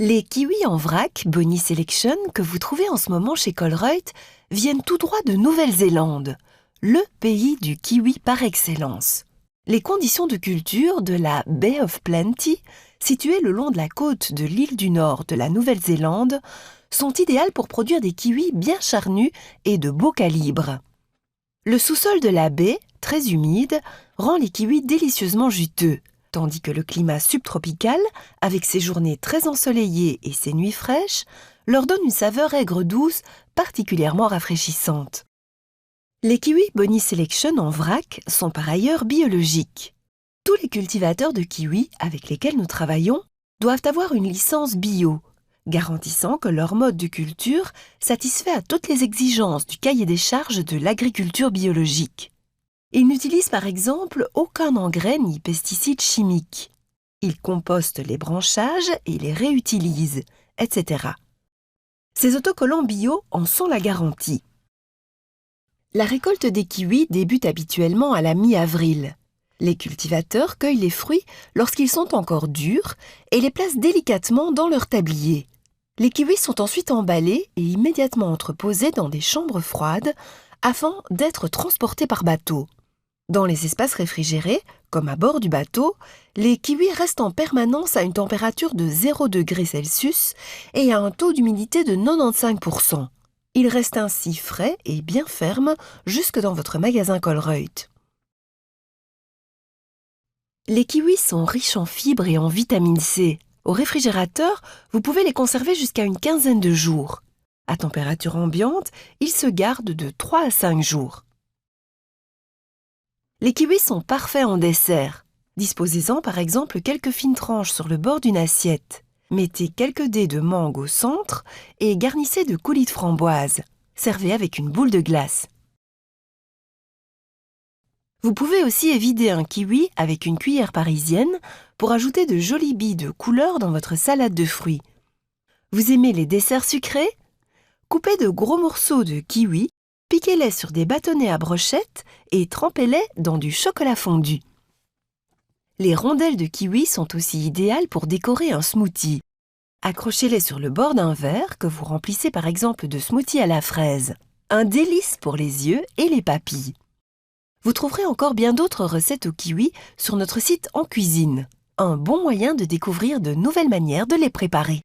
Les kiwis en vrac Bonnie Selection que vous trouvez en ce moment chez Colruyt viennent tout droit de Nouvelle-Zélande, le pays du kiwi par excellence. Les conditions de culture de la Bay of Plenty, située le long de la côte de l'île du Nord de la Nouvelle-Zélande, sont idéales pour produire des kiwis bien charnus et de beau calibre. Le sous-sol de la baie, très humide, rend les kiwis délicieusement juteux, tandis que le climat subtropical, avec ses journées très ensoleillées et ses nuits fraîches, leur donne une saveur aigre-douce particulièrement rafraîchissante. Les kiwis Bonnie Selection en vrac sont par ailleurs biologiques. Tous les cultivateurs de kiwis avec lesquels nous travaillons doivent avoir une licence bio, garantissant que leur mode de culture satisfait à toutes les exigences du cahier des charges de l'agriculture biologique. Ils n'utilisent par exemple aucun engrais ni pesticides chimiques. Ils compostent les branchages et les réutilisent, etc. Ces autocollants bio en sont la garantie. La récolte des kiwis débute habituellement à la mi-avril. Les cultivateurs cueillent les fruits lorsqu'ils sont encore durs et les placent délicatement dans leur tablier. Les kiwis sont ensuite emballés et immédiatement entreposés dans des chambres froides afin d'être transportés par bateau. Dans les espaces réfrigérés, comme à bord du bateau, les kiwis restent en permanence à une température de 0 degré Celsius et à un taux d'humidité de 95%. Ils restent ainsi frais et bien fermes jusque dans votre magasin Colruyt. Les kiwis sont riches en fibres et en vitamine C. Au réfrigérateur, vous pouvez les conserver jusqu'à une quinzaine de jours. À température ambiante, ils se gardent de 3 à 5 jours. Les kiwis sont parfaits en dessert. Disposez-en par exemple quelques fines tranches sur le bord d'une assiette. Mettez quelques dés de mangue au centre et garnissez de coulis de framboise. Servez avec une boule de glace. Vous pouvez aussi évider un kiwi avec une cuillère parisienne pour ajouter de jolies billes de couleur dans votre salade de fruits. Vous aimez les desserts sucrés? Coupez de gros morceaux de kiwi, piquez-les sur des bâtonnets à brochettes et trempez-les dans du chocolat fondu. Les rondelles de kiwi sont aussi idéales pour décorer un smoothie. Accrochez-les sur le bord d'un verre que vous remplissez par exemple de smoothie à la fraise. Un délice pour les yeux et les papilles. Vous trouverez encore bien d'autres recettes au kiwi sur notre site En Cuisine. Un bon moyen de découvrir de nouvelles manières de les préparer.